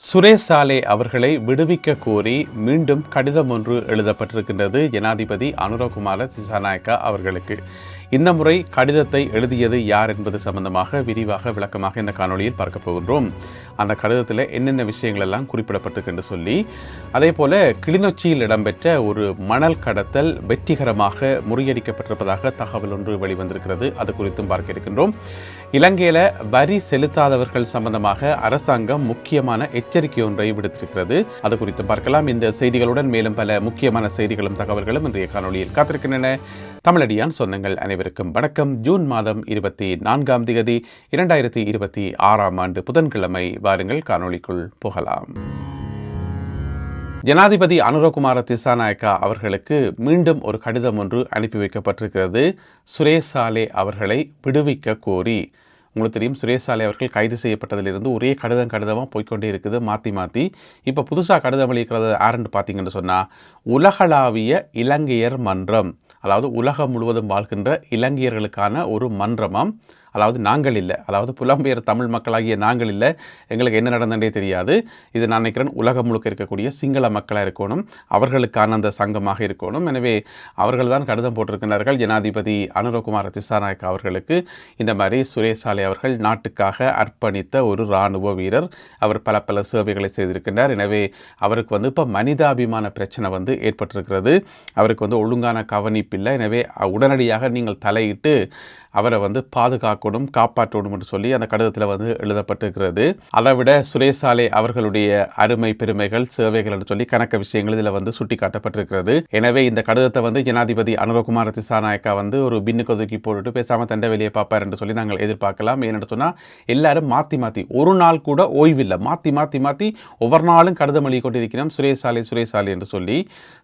சுரேஷ் சாலே அவர்களை விடுவிக்க கோரி மீண்டும் கடிதம் ஒன்று எழுதப்பட்டிருக்கின்றது ஜனாதிபதி அனுரகுமார திசாநாயக்கா அவர்களுக்கு. இந்த முறை கடிதத்தை எழுதியது யார் என்பது சம்பந்தமாக விரிவாக விளக்கமாக இந்த காணொலியில் பார்க்க போகின்றோம். அந்த கடிதத்தில் என்னென்ன விஷயங்கள் எல்லாம் குறிப்பிடப்பட்டிருக்கு சொல்லி, அதே போல கிளிநொச்சியில் இடம்பெற்ற ஒரு மணல் கடத்தல் வெற்றிகரமாக முறியடிக்கப்பட்டிருப்பதாக தகவல் ஒன்று வெளிவந்திருக்கிறது. அது குறித்தும் பார்க்க இருக்கின்றோம். இலங்கையில் வரி செலுத்தாதவர்கள் சம்பந்தமாக அரசாங்கம் முக்கியமான எச்சரிக்கை ஒன்றை விடுத்திருக்கிறது. அது குறித்து பார்க்கலாம். இந்த செய்திகளுடன் மேலும் பல முக்கியமான செய்திகளும் தகவல்களும் இன்றைய காணொலியில் காத்திருக்கின்றன. தமிழடியான் சொந்தங்கள் அனைவருக்கும் வணக்கம். ஜூன் மாதம் 24 2026 புதன்கிழமை. வாருங்கள் காணொலிக்குள் போகலாம். ஜனாதிபதி அனுரகுமார திசாநாயக்கா அவர்களுக்கு மீண்டும் ஒரு கடிதம் ஒன்று அனுப்பி வைக்கப்பட்டிருக்கிறது. சுரேஷ் சாலே அவர்களை விடுவிக்க கோரி. உங்களுக்கு தெரியும், சுரேஷ் சாலே அவர்கள் கைது செய்யப்பட்டதிலிருந்து ஒரே கடிதமாக போய்கொண்டே இருக்குது, மாற்றி. இப்போ புதுசாக கடிதம் அளிக்கிறது யாருன்னு பார்த்தீங்கன்னு சொன்னால், உலகளாவிய இலங்கையர் மன்றம், அதாவது உலகம் முழுவதும் வாழ்கின்ற இலங்கையர்களுக்கான ஒரு மன்றமாம். அதாவது நாங்கள் இல்லை, அதாவது புலம்பெயர் தமிழ் மக்களாகிய நாங்கள் இல்லை, எங்களுக்கு என்ன நடந்ததே தெரியாது. இது நான் நினைக்கிறேன் உலகம் முழுக்க இருக்கக்கூடிய சிங்கள மக்களாக இருக்கணும், அவர்களுக்கான அந்த சங்கமாக இருக்கணும். எனவே அவர்கள் தான் கடிதம் போட்டிருக்கிறார்கள் ஜனாதிபதி அனுரகுமார திசாநாயக்கா அவர்களுக்கு. இந்த மாதிரி சுரேஷ் சாலே அவர்கள் நாட்டுக்காக அர்ப்பணித்த ஒரு இராணுவ வீரர், அவர் பல சேவைகளை செய்திருக்கின்றார். எனவே அவருக்கு இப்போ மனிதாபிமான பிரச்சனை ஏற்பட்டிருக்கிறது. அவருக்கு ஒழுங்கான கவனிப்பில்லை. எனவே உடனடியாக நீங்கள் தலையிட்டு அவரை பாதுகாக்கணும், காப்பாற்றணும் என்று சொல்லி அந்த கடிதத்தில் எழுதப்பட்டிருக்கிறது. அதை விட சுரேஷ் சாலே அவர்களுடைய அருமை பெருமைகள், சேவைகள் என்று சொல்லி கணக்க விஷயங்கள் இதில் சுட்டி காட்டப்பட்டிருக்கிறது. எனவே இந்த கடிதத்தை ஜனாதிபதி அனுரகுமார திசாநாயக்கா ஒரு பின்னுக்கு ஒதுக்கி போட்டுட்டு பேசாமல் தண்டை வெளியே பார்ப்பார் என்று சொல்லி நாங்கள் எதிர்பார்க்கலாம். ஏன்னு சொன்னால் எல்லாரும் மாற்றி ஒரு நாள் கூட ஓய்வில்லை, மாற்றி ஒவ்வொரு நாளும் கடிதம் எழுதி கொண்டிருக்கிறோம் சுரேஷ் சாலே என்று சொல்லி.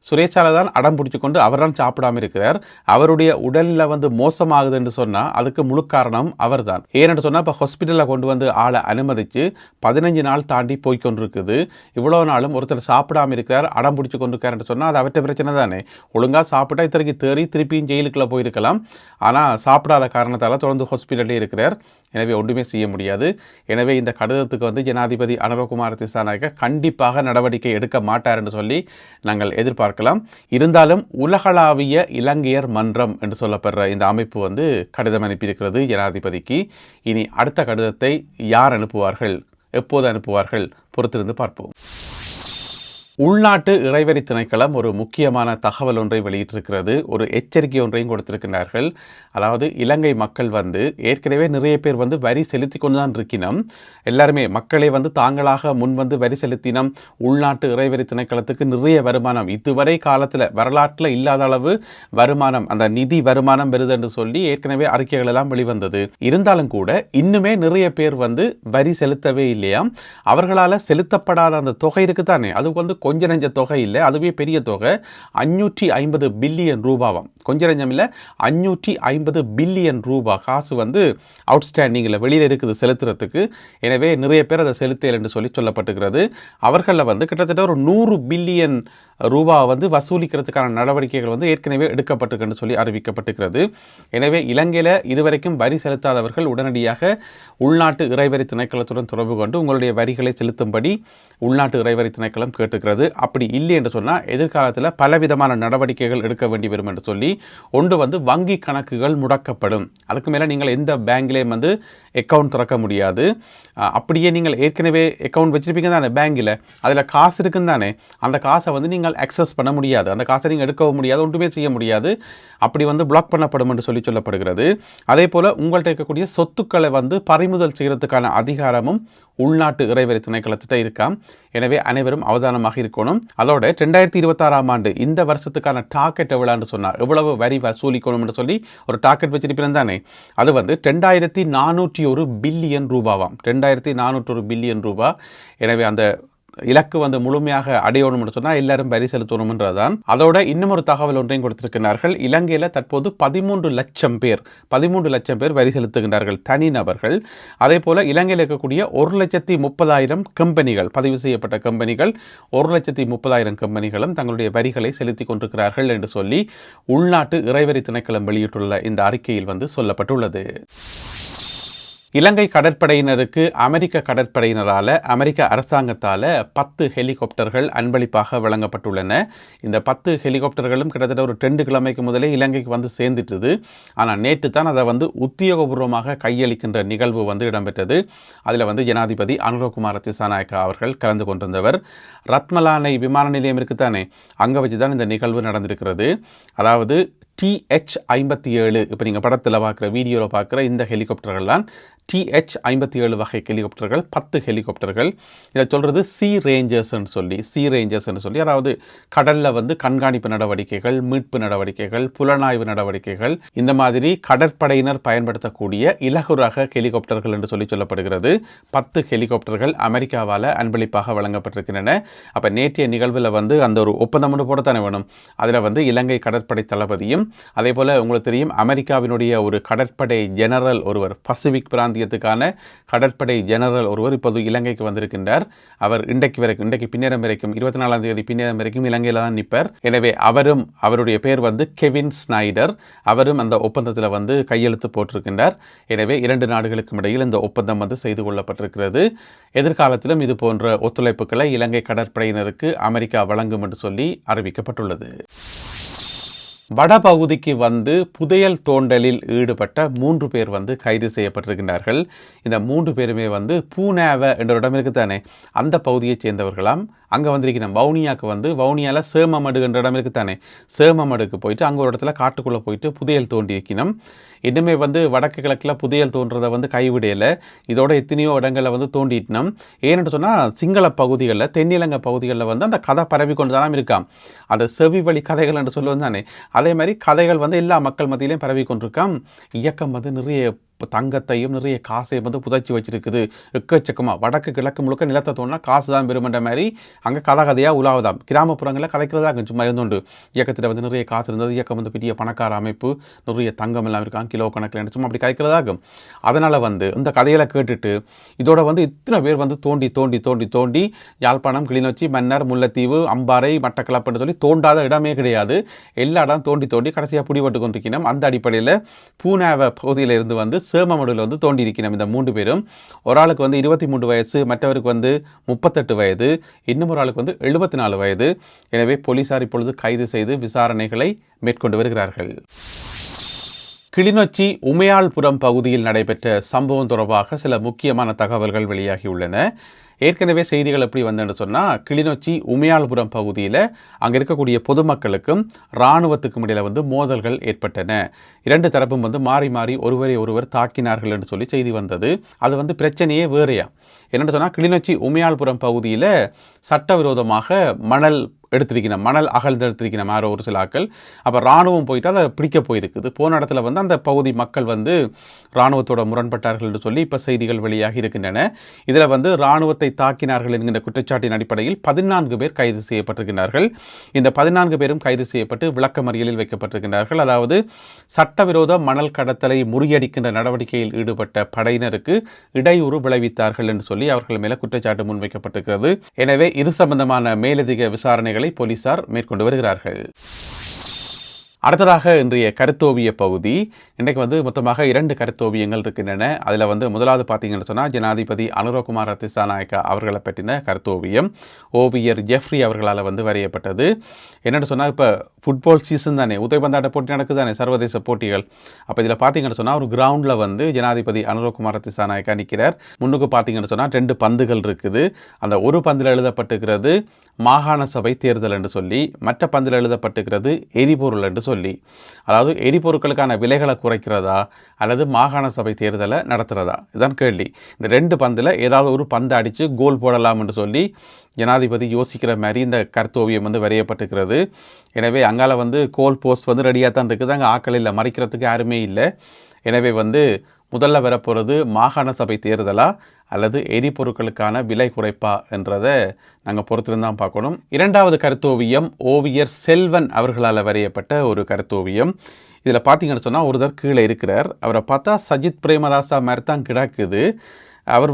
சுரேஷ் சாலே தான் அடம் பிடிச்சி கொண்டு அவர் தான் சாப்பிடாமல் இருக்கிறார். அவருடைய உடலில் மோசமாகுது என்று சொன்னால் அதுக்கு முழு காரணம் அவர் தான். ஏன்னு சொன்னால் இப்போ ஹாஸ்பிட்டலில் கொண்டு ஆளை அனுமதிச்சு 15 நாள் தாண்டி போய்கொண்டிருக்குது. இவ்வளோ நாளும் ஒருத்தர் சாப்பிடாமல் இருக்கிறார், அடம் பிடிச்சி கொண்டிருக்காருன்னு சொன்னால் அது அவற்றை பிரச்சனை தானே. ஒழுங்காக சாப்பிட்டா இத்தனைக்கு தேறி திருப்பியும் ஜெயிலுக்குள்ளே போயிருக்கலாம். ஆனால் சாப்பிடாத காரணத்தால் தொடர்ந்து ஹாஸ்பிட்டலே இருக்கிறார். எனவே ஒன்றுமே செய்ய முடியாது. எனவே இந்த கடிதத்துக்கு ஜனாதிபதி அனுரகுமார திசாநாயக்கா கண்டிப்பாக நடவடிக்கை எடுக்க மாட்டார் என்று சொல்லி நாங்கள் எதிர்பார்க்கலாம். இருந்தாலும் உலகளாவிய இலங்கையர் மன்றம் என்று சொல்லப்படுற இந்த அமைப்பு கடிதம் அனுப்பியிருக்கிறது ஜனாதிபதிக்கு. இனி அடுத்த கடிதத்தை யார் அனுப்புவார்கள், எப்போது அனுப்புவார்கள், பொறுத்திருந்து பார்ப்போம். உள்நாட்டு இறைவரி திணைக்களம் ஒரு முக்கியமான தகவல் ஒன்றை வெளியிட்டிருக்கிறது. ஒரு எச்சரிக்கை ஒன்றையும் கொடுத்திருக்கிறார்கள். அதாவது இலங்கை மக்கள் ஏற்கனவே நிறைய பேர் வரி செலுத்தி கொண்டு தான் இருக்கணும். எல்லாருமே மக்களே தாங்களாக முன் வரி செலுத்தினம். உள்நாட்டு இறைவரி திணைக்களத்துக்கு நிறைய வருமானம், இதுவரை காலத்தில் வரலாற்றில் இல்லாத அளவு வருமானம், அந்த நிதி வருமானம் வருது என்று சொல்லி ஏற்கனவே அறிக்கைகள் எல்லாம் வெளிவந்தது. இருந்தாலும் கூட இன்னுமே நிறைய பேர் வரி செலுத்தவே இல்லையாம். அவர்களால் செலுத்தப்படாத அந்த தொகை இருக்குதானே, அது கொஞ்ச நெஞ்ச தொகை இல்லை, அதுவே பெரிய தொகை. 550 பில்லியன் ரூபாவாம். கொஞ்ச நெஞ்சம் இல்லை, 550 பில்லியன் ரூபா காசு அவுட்ஸ்டாண்டிங்கில் வெளியில் இருக்குது செலுத்துறதுக்கு. எனவே நிறைய பேர் அதை செலுத்தல் என்று சொல்லி சொல்லப்பட்டிருக்கிறது. அவர்களில் கிட்டத்தட்ட ஒரு 100 பில்லியன் ரூபா வசூலிக்கிறதுக்கான நடவடிக்கைகள் ஏற்கனவே எடுக்கப்பட்டிருக்குன்னு சொல்லி அறிவிக்கப்பட்டிருக்கிறது. எனவே இலங்கையில் இதுவரைக்கும் வரி செலுத்தாதவர்கள் உடனடியாக உள்நாட்டு இறைவரி திணைக்களத்துடன் தொடர்பு கொண்டு உங்களுடைய வரிகளை செலுத்தும்படி உள்நாட்டு இறைவரி திணைக்களம் கேட்டுக்கிறது. அப்படி இல்லை என்று சொன்னால் எதிர்காலத்தில் பலவிதமான நடவடிக்கைகள் எடுக்க வேண்டி வரும் என்று சொல்லி ஒன்று வங்கி கணக்குகள் முடக்கப்படும். அதுக்கு மேலே நீங்கள் எந்த பேங்க்லேயும் அக்கௌண்ட் திறக்க முடியாது. அப்படியே நீங்கள் ஏற்கனவே அக்கௌண்ட் வச்சிருப்பீங்க தானே பேங்கில், அதில் காசு இருக்குன்னு தானே, அந்த காசை நீங்கள் அக்சஸ் பண்ண முடியாது, அந்த காசை நீங்கள் எடுக்கவும் முடியாது, ஒன்றுமே செய்ய முடியாது. அப்படி பிளாக் பண்ணப்படும் என்று சொல்லி சொல்லப்படுகிறது. அதே போல் உங்கள்கிட்ட இருக்கக்கூடிய சொத்துக்களை பறிமுதல் செய்கிறதுக்கான அதிகாரமும் உள்நாட்டு இறைவரி திணைக்களத்திட்ட இருக்காம். எனவே அனைவரும் அவதானமாக இருக்கணும். அதோட 2026 இந்த வருஷத்துக்கான டார்கெட் எவ்வளோன்னு சொன்னால், எவ்வளவு வரி வசூலிக்கணும் என்று சொல்லி ஒரு டார்கெட் வச்சிருப்பேன் தானே, அது 2401 பில்லியன் ரூபாவாம். 2401 பில்லியன் ரூபா. எனவே அந்த இலக்கு முழுமையாக அடையணும் சொன்னால் எல்லாரும் வரி செலுத்தணும்ன்றதான். அதோட இன்னும் ஒரு தகவல் ஒன்றையும் கொடுத்திருக்கிறார்கள். இலங்கையில் தற்போது 13 லட்சம் பேர் வரி செலுத்துகின்றார்கள், தனிநபர்கள். அதே போல இலங்கையில் இருக்கக்கூடிய 1,30,000 கம்பெனிகள், பதிவு செய்யப்பட்ட கம்பெனிகள், 1,30,000 கம்பெனிகளும் தங்களுடைய வரிகளை செலுத்தி கொண்டிருக்கிறார்கள் என்று சொல்லி உள்நாட்டு இறைவரி திணைக்களம் வெளியிட்டுள்ள இந்த அறிக்கையில் சொல்லப்பட்டுள்ளது. இலங்கை கடற்படையினருக்கு அமெரிக்க கடற்படையினரால் அமெரிக்க அரசாங்கத்தால் 10 ஹெலிகாப்டர்கள் அன்பளிப்பாக வழங்கப்பட்டுள்ளன. இந்த 10 ஹெலிகாப்டர்களும் கிட்டத்தட்ட ஒரு 2 கிழமைக்கு முதலே இலங்கைக்கு வந்து சேர்ந்துட்டுது. ஆனால் நேற்று தான் அதை வந்து உத்தியோகபூர்வமாக கையளிக்கின்ற நிகழ்வு வந்து இடம்பெற்றது. அதில் வந்து ஜனாதிபதி அனுரகுமார திசாநாயக்கா அவர்கள் கலந்து கொண்டிருந்தவர். ரத்மலானை விமான நிலையம் இருக்குத்தானே, அங்கே வச்சு தான் இந்த நிகழ்வு நடந்திருக்கிறது. அதாவது TH-57 இப்போ நீங்கள் படத்தில் பார்க்குற வீடியோவில் பார்க்குற இந்த ஹெலிகாப்டர்கள்லாம் TH-57 வகை ஹெலிகாப்டர்கள், 10 ஹெலிகாப்டர்கள். இதை சொல்கிறது சி ரேஞ்சர்ஸ்ன்னு சொல்லி அதாவது கடலில் வந்து கண்காணிப்பு நடவடிக்கைகள், மீட்பு நடவடிக்கைகள், புலனாய்வு நடவடிக்கைகள், இந்த மாதிரி கடற்படையினர் பயன்படுத்தக்கூடிய இலகு ரக ஹெலிகாப்டர்கள் என்று சொல்லப்படுகிறது. 10 ஹெலிகாப்டர்கள் அமெரிக்காவால் அன்பளிப்பாக வழங்கப்பட்டிருக்கின்றன. அப்போ நேற்றைய நிகழ்வில் வந்து அந்த ஒரு ஒப்பந்தம் ஒன்று போடத்தானே வேணும். அதில் வந்து இலங்கை கடற்படை தளபதியும் அதே போல் உங்களுக்கு தெரியும் அமெரிக்காவினுடைய ஒரு கடற்படை ஜெனரல் ஒருவர், பசிபிக் பிராந்தியத்துக்கான கடற்படை ஜெனரல் ஒருவர் இப்போது இலங்கைக்கு வந்திருக்கின்றார். அவர் இன்றைக்கு பின்னேரம் வரைக்கும் 24ஆம் தேதி பின்னேரம் வரைக்கும் இலங்கையில் தான் நிற்பார். எனவே அவருடைய பேர் வந்து கெவின் ஸ்னைடர். அவரும் அந்த ஒப்பந்தத்தில் வந்து கையெழுத்து போட்டிருக்கின்றார். எனவே 2 நாடுகளுக்கும் இடையில் இந்த ஒப்பந்தம் வந்து செய்து கொள்ளப்பட்டிருக்கிறது. எதிர்காலத்திலும் இது போன்ற ஒத்துழைப்புகளை இலங்கை கடற்படையினருக்கு அமெரிக்கா வழங்கும் என்று சொல்லி அறிவிக்கப்பட்டுள்ளது. வடபகுதிக்கு வந்து புதையல் தோண்டலில் ஈடுபட்ட 3 பேர் வந்து கைது செய்யப்பட்டிருக்கின்றார்கள். இந்த 3 பேருமே வந்து பூனாவ என்ற இடம் இருக்குத்தானே, அந்த பகுதியைச் சேர்ந்தவர்களாம். அங்கே வந்திருக்கணும் வவுனியாவுக்கு வந்து வவுனியாவில் சேமமடு என்ற இடம் இருக்குத்தானே, சேமமடுக்கு போயிட்டு அங்கே ஒரு இடத்துல காட்டுக்குள்ளே போயிட்டு புதையல் தோண்டி இருக்கணும். இன்னுமே வந்து வடக்கு கிழக்கில் புதையல் தோன்றதை வந்து கைவிடையில் இதோட எத்தனையோ இடங்களில் வந்து தோண்டிட்டணும். ஏன்னு சொன்னால் சிங்கள பகுதிகளில், தென்னிலங்கை பகுதிகளில் வந்து அந்த கதை பரவி கொண்டு தானே இருக்காம். அந்த செவி வழி கதைகள் என்று சொல்லுவது தானே, அதே மாதிரி கதைகள் வந்து எல்லா மக்கள் மத்தியிலையும் பரவி கொண்டிருக்காம். இயக்கம் வந்து நிறைய தங்கத்தையும் நிறைய காசையும் வந்து புதைச்சி வச்சிருக்குது. எக்கச்சக்கமாக வடக்கு கிழக்கு முழுக்க நிலத்தை தோணுனா காசு தான் பெருமன்ற மாதிரி அங்கே கதையாக உலாவதாம். கிராமப்புறங்களில் கதைக்கிறதா சும்மா இருந்துண்டு. இயக்கத்தில் வந்து நிறைய காசு இருந்தது, இயக்கம் வந்து பெரிய பணக்கார அமைப்பு, நிறைய தங்கம் எல்லாம் இருக்காங்க, கிலோ கணக்கில் சும்மா அப்படி கதைக்கிறதாகும். அதனால் வந்து இந்த கதைகளை கேட்டுட்டு இதோட வந்து இத்தனை பேர் வந்து தோண்டி தோண்டி தோண்டி தோண்டி யாழ்ப்பாணம், கிளிநொச்சி, மன்னார், முல்லைத்தீவு, அம்பாறை, மட்டக்களப்புன்னு சொல்லி தோண்டாத இடமே கிடையாது. எல்லா இடம் தோண்டி தோண்டி கடைசியாக பிடிபட்டு கொண்டிருக்கணும். அந்த அடிப்படையில் பூனாவ பகுதியில் இருந்து வந்து சேமமடுவில் வந்து தோண்டி இருக்கணும். இந்த 3 பேரும், ஒரு ஆளுக்கு வந்து 23 வயசு, மற்றவருக்கு வந்து 38 வயது, இன்னும் ஒரு ஆளுக்கு வந்து 74 வயது. எனவே போலீசார் இப்பொழுது கைது செய்து விசாரணைகளை மேற்கொண்டு வருகிறார்கள். கிளிநொச்சி உமையாள்புரம் பகுதியில் நடைபெற்ற சம்பவம் தொடர்பாக சில முக்கியமான தகவல்கள் வெளியாகியுள்ளன. ஏற்கனவே செய்திகள் எப்படி வந்தேன்னு சொன்னால், கிளிநொச்சி உமையாள்புரம் பகுதியில் அங்கே இருக்கக்கூடிய பொதுமக்களுக்கும் இராணுவத்துக்கும் இடையில் வந்து மோதல்கள் ஏற்பட்டன. 2 தரப்பும் வந்து மாறி மாறி ஒருவரை ஒருவர் தாக்கினார்கள் என்று சொல்லி செய்தி வந்தது. அது வந்து பிரச்சனையே வேறையா. என்னென்னு சொன்னால், கிளிநொச்சி உமையாள்புரம் பகுதியில் சட்டவிரோதமாக மணல் அகழ்ந்தெடுத்திருக்கணும் யாரோ ஒரு சில ஆக்கள். அப்போ இராணுவம் போயிட்டு அதை பிடிக்க போயிருக்குது. போன இடத்துல வந்து அந்த பகுதி மக்கள் வந்து இராணுவத்தோட முரண்பட்டார்கள் என்று சொல்லி இப்போ செய்திகள் வெளியாகி இருக்கின்றன. இதில் வந்து இராணுவத்தை தாக்கினார்கள் என்கின்ற குற்றச்சாட்டின் அடிப்படையில் 14 பேர் கைது செய்யப்பட்டிருக்கிறார்கள். இந்த 14 பேரும் கைது செய்யப்பட்டு விளக்கமறியலில் வைக்கப்பட்டிருக்கிறார்கள். அதாவது சட்டவிரோத மணல் கடத்தலை முறியடிக்கின்ற நடவடிக்கையில் ஈடுபட்ட படையினருக்கு இடையூறு விளைவித்தார்கள் என்று சொல்லி அவர்கள் மேலே குற்றச்சாட்டு முன்வைக்கப்பட்டிருக்கிறது. எனவே இது சம்பந்தமான மேலதிக விசாரணைகள் போலீசார் மேற்கொண்டு வருகிறார்கள். அடுத்ததாக இன்றைய கருத்தோவிய பகுதி. இன்றைக்கு வந்து மொத்தமாக 2 கருத்தோவியங்கள் இருக்கின்றன. அதில் வந்து முதலாவது பார்த்தீங்கன்னு சொன்னால் ஜனாதிபதி அனுரகுமார திசாநாயக்கா அவர்களை பற்றின கருத்தோவியம் ஓவியர் ஜெஃப்ரி அவர்களால் வந்து வரையப்பட்டது. என்னென்னு சொன்னால், இப்போ ஃபுட்பால் சீசன் தானே, உதைபந்தாட்ட போட்டி நடக்குது தானே, சர்வதேச போட்டிகள். அப்போ இதில் பார்த்தீங்கன்னு சொன்னால் ஒரு கிரவுண்டில் வந்து ஜனாதிபதி அனுரகுமார திசாநாயக்கா நிற்கிறார். முன்னுக்கு பார்த்தீங்கன்னு சொன்னால் 2 பந்துகள் இருக்குது. அந்த ஒரு பந்தில் எழுதப்பட்டிருக்கிறது மாகாண சபை தேர்தல் என்று சொல்லி, மற்ற பந்தில் எழுதப்பட்டிருக்கிறது எரிபொருள் என்று சொல்லி. அதாவது எரிபொருட்களுக்கான விலைகளை குறைக்கிறதா அல்லது மாகாண சபை தேர்தலை நடத்துகிறதா, இதுதான் கேள்வி. இந்த 2 பந்தில் ஏதாவது ஒரு பந்தை அடித்து கோல் போடலாம் என்று சொல்லி ஜனாதிபதி யோசிக்கிற மாதிரி இந்த கருத்தோவியம் வந்து வரையப்பட்டிருக்கிறது. எனவே அங்கால வந்து கோல் போஸ்ட் வந்து ரெடியாக தான் இருக்குது. அங்கே ஆக்கள் இல்லை, மறைக்கிறதுக்கு யாருமே இல்லை. எனவே வந்து முதல்ல வரப்போகிறது மாகாண சபை தேர்தலா அல்லது எரிபொருட்களுக்கான விலை குறைப்பா என்றதை நாங்கள் பொறுத்திருந்தான் பார்க்கணும். 2வது கருத்தோவியம் ஓவியர் செல்வன் அவர்களால் வரையப்பட்ட ஒரு கருத்தோவியம். இதில் பார்த்தீங்கன்னு சொன்னால் ஒருத்தர் கீழே இருக்கிறார். அவரை பார்த்தா சஜித் பிரேமதாசா மாதிரி தான் கிடக்குது. அவர்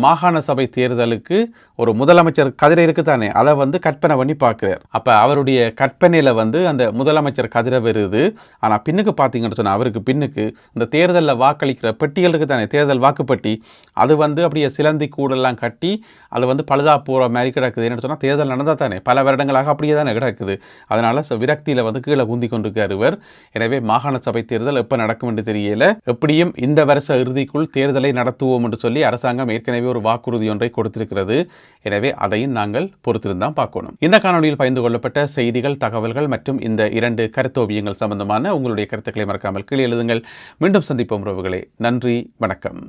மாகாண சபை தேர்தலுக்கு ஒரு முதலமைச்சர் கதிரை இருக்குதானே, அதை கற்பனை பண்ணி பார்க்கிறார். அப்போ அவருடைய கற்பனையில் அந்த முதலமைச்சர் கதிரை வருது. ஆனால் பின்னுக்கு பார்த்தீங்கன்னு சொன்னால் அவருக்கு பின்னுக்கு இந்த தேர்தலில் வாக்களிக்கிற பெட்டிகள் இருக்குதானே, தேர்தல் வாக்குப்பட்டி, அது அப்படியே சிலந்தி கூடெல்லாம் கட்டி அது பழுதா போகிற மாதிரி கிடக்குது. என்னன்னு சொன்னால் தேர்தல் நடந்தால் தானே பல வருடங்களாக அப்படியே தானே கிடக்குது. அதனால் விரக்தியில் கீழே குந்தி கொண்டிருக்கார் இவர். எனவே மாகாண சபை தேர்தல் எப்போ நடக்கும் என்று தெரியல. எப்படியும் இந்த வருஷ இறுதிக்குள் தேர்தலை நடத்துவோம் என்று சொல்லி அரசாங்கம் ஏற்கனவே ஒரு வாக்குறுதி ஒன்றை கொடுத்திருக்கிறது. எனவே அதையும் நாங்கள் பொறுத்திருந்தான் பார்க்கணும். இந்த காணொலியில் பகிர்ந்து கொள்ளப்பட்ட செய்திகள், தகவல்கள் மற்றும் இந்த 2 கருத்தோவியங்கள் சம்பந்தமான உங்களுடைய கருத்துக்களை மறக்காமல் கீழே எழுதுங்கள். மீண்டும் சந்திப்போம் உறவுகளே. நன்றி, வணக்கம்.